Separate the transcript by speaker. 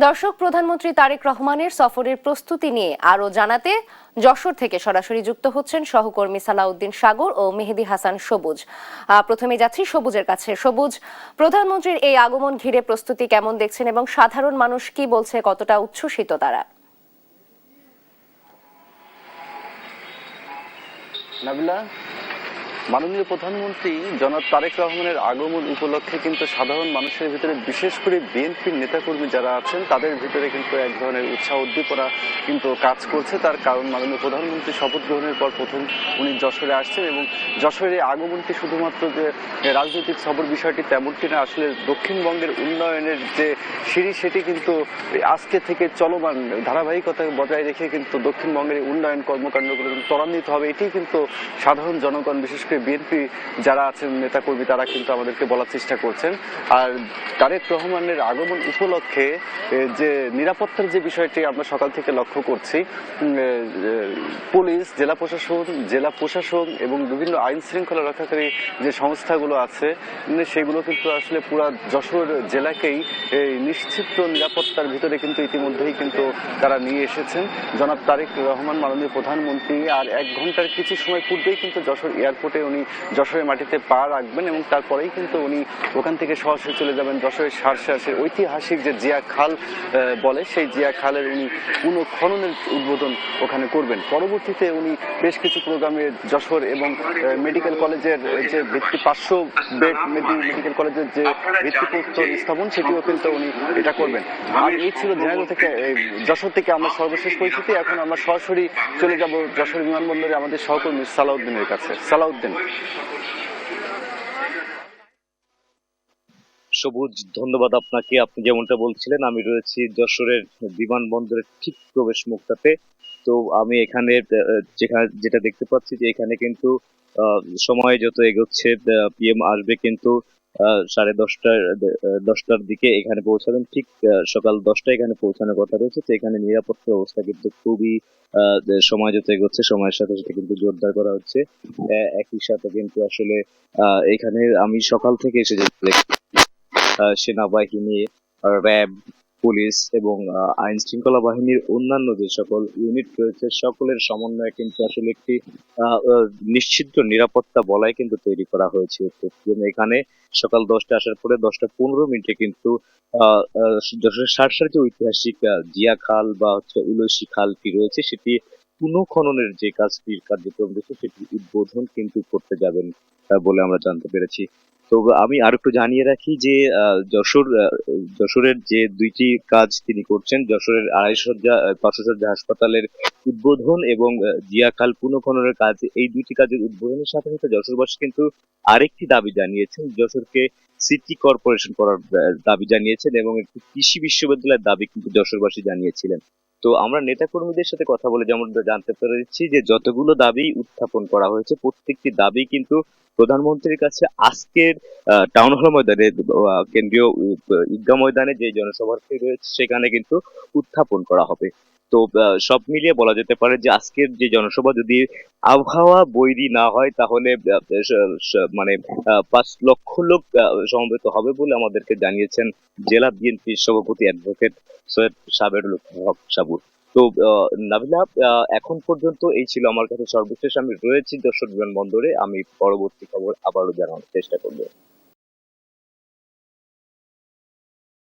Speaker 1: দর্শক, প্রধানমন্ত্রী তারেক রহমানের সফরের প্রস্তুতি নিয়ে আরো জানাতে যশোর থেকে সরাসরি যুক্ত হচ্ছেন সহকর্মী সালাউদ্দিন সাগর ও মেহেদী হাসান সবুজ। প্রথমে যাচ্ছি সবুজের কাছে। সবুজ, প্রধানমন্ত্রীর এই আগমন ঘিরে প্রস্তুতি কেমন দেখছেন এবং সাধারণ মানুষ কি বলছে, কতটা উচ্ছ্বসিত তারা?
Speaker 2: নাবিলা, মাননীয় প্রধানমন্ত্রী জনাব তারেক রহমানের আগমন উপলক্ষে কিন্তু সাধারণ মানুষের ভিতরে, বিশেষ করে বিএনপির নেতাকর্মী যারা আছেন তাদের ভিতরে কিন্তু এক ধরনের উৎসাহ উদ্দীপনা কিন্তু কাজ করছে। তার কারণ মাননীয় প্রধানমন্ত্রী শপথ গ্রহণের পর প্রথম উনি যশোরে আসছেন এবং যশোরের আগমনটি শুধুমাত্র যে রাজনৈতিক সফর বিষয়টি তেমনটি না, আসলে দক্ষিণবঙ্গের উন্নয়নের যে সিঁড়ি সেটি কিন্তু আজকে থেকে চলমান ধারাবাহিকতা বজায় রেখে কিন্তু দক্ষিণবঙ্গের উন্নয়ন কর্মকাণ্ডগুলো ত্বরান্বিত হবে, এটি কিন্তু সাধারণ জনগণ, বিশেষ করে বিএনপি যারা আছেন নেতাকর্মী, তারা কিন্তু আমাদেরকে বলার চেষ্টা করছেন। আর তারেক রহমানের আগমন উপলক্ষে যে নিরাপত্তার যে বিষয়টি আমরা সকাল থেকে লক্ষ্য করছি, পুলিশ, জেলা প্রশাসন এবং বিভিন্ন আইন শৃঙ্খলা রক্ষাকারী যে সংস্থাগুলো আছে সেগুলো কিন্তু আসলে পুরা যশোর জেলাকেই নিশ্চিত নিরাপত্তার ভিতরে কিন্তু ইতিমধ্যেই কিন্তু তারা নিয়ে এসেছেন। জনাব তারেক রহমান মাননীয় প্রধানমন্ত্রী আর 1 ঘন্টার কিছু সময় পূর্বেই কিন্তু যশোর এয়ারপোর্টে উনি যশোরের মাটিতে পা রাখবেন এবং তারপরেই কিন্তু উনি ওখান থেকে সরাসরি চলে যাবেন যশোরের শার্শাসের ঐতিহাসিক যে জিয়া খাল বলে, সেই জিয়া খালের উনি পুনঃখননের উদ্বোধন ওখানে করবেন। পরবর্তীতে উনি বেশ কিছু প্রোগ্রামে যশোর এবং মেডিকেল কলেজের যে ভিত্তি 500 বেড মেডিকেল কলেজের যে ভিত্তিপ্রস্তর স্থাপন, সেটিও কিন্তু উনি এটা করবেন। আর এই ছিল যশোর থেকে আমরা সর্বশেষ পরিস্থিতি। এখন আমরা সরাসরি চলে যাব যশোর বিমানবন্দরে আমাদের সহকর্মী সালাউদ্দিনের কাছে। সালাউদ্দিন।
Speaker 3: সবুজ, ধন্যবাদ আপনাকে। আপনি যেমনটা বলছিলেন, আমি রয়েছি যশোরের বিমানবন্দরের ঠিক প্রবেশ মুখটাতে। তো আমি এখানে যেটা দেখতে পাচ্ছি যে এখানে কিন্তু সময় যত এগোচ্ছে পিএম আসবে কিন্তু 10:30টার দিকে এখানে পৌঁছাবেন। ঠিক সকাল 10টায় এখানে পৌঁছানোর কথা রয়েছে। তো এখানে নিরাপত্তা ব্যবস্থা কিন্তু খুবই সময় যত এগোচ্ছে সময়ের সাথে সাথে কিন্তু জোরদার করা হচ্ছে। একই সাথে কিন্তু আসলে এখানে আমি সকাল থেকে এসে সেনাবাহিনী, র্যাব, পুলিশ এবং আইন শৃঙ্খলা বাহিনীর অন্যান্য যে সকল ইউনিট রয়েছে সকলের সমন্বয়ে কিন্তু আসলে একটি নিশ্চিত নিরাপত্তা বলয় কিন্তু তৈরি করা হয়েছে। এখানে সকাল 10টায় আসার পরে 10:15 কিন্তু যশোরের শার্শার যে ঐতিহাসিক জিয়া খাল বা উলসি খালটি রয়েছে সেটি পুনঃখননের যে কার্যক্রম রয়েছে সেটি উদ্বোধন কিন্তু করতে যাবেন বলে আমরা জানতে পেরেছি। তো আমি আর একটু জানিয়ে রাখি যে যশোরের যে 2টি কাজ তিনি করছেন, যশোরের 500 শয্যা হাসপাতালের উদ্বোধন এবং জিয়া খাল পুনঃখননের কাজ, এই 2টি কাজের উদ্বোধনের সাথে সাথে যশোরবাসী কিন্তু আরেকটি দাবি জানিয়েছেন, যশোরকে সিটি কর্পোরেশন করার দাবি জানিয়েছেন এবং একটি কৃষি বিশ্ববিদ্যালয়ের দাবি কিন্তু যশোরবাসী জানিয়েছিলেন। তো আমরা নেতা কর্মীদের সাথে কথা বলে যেমন জানতে পেরেছি যে যতগুলো দাবি উত্থাপন করা হয়েছে প্রত্যেকটি দাবি কিন্তু প্রধানমন্ত্রীর কাছে আজকের টাউন হল ময়দানে, কেন্দ্রীয় ঈদগাহ ময়দানে যে জনসভাটি রয়েছে সেখানে কিন্তু উত্থাপন করা হবে। তো সব মিলিয়ে বলা যেতে পারে যে আজকের যে জনসভা যদি আবহাওয়া বৈরী না হয় তাহলে মানে 5 লক্ষ লোক সমবেত হবে বলে আমাদেরকে জানিয়েছেন জেলা বিএনপির সভাপতি অ্যাডভোকেট সৈয়দ সাবেরুল হক সাবুর। তো নাবিলা, এখন পর্যন্ত এই ছিল আমার কাছে সর্বশেষ। আমি রয়েছি যশোর বিমানবন্দরে, আমি পরবর্তী খবর আবারও জানানোর চেষ্টা করবো।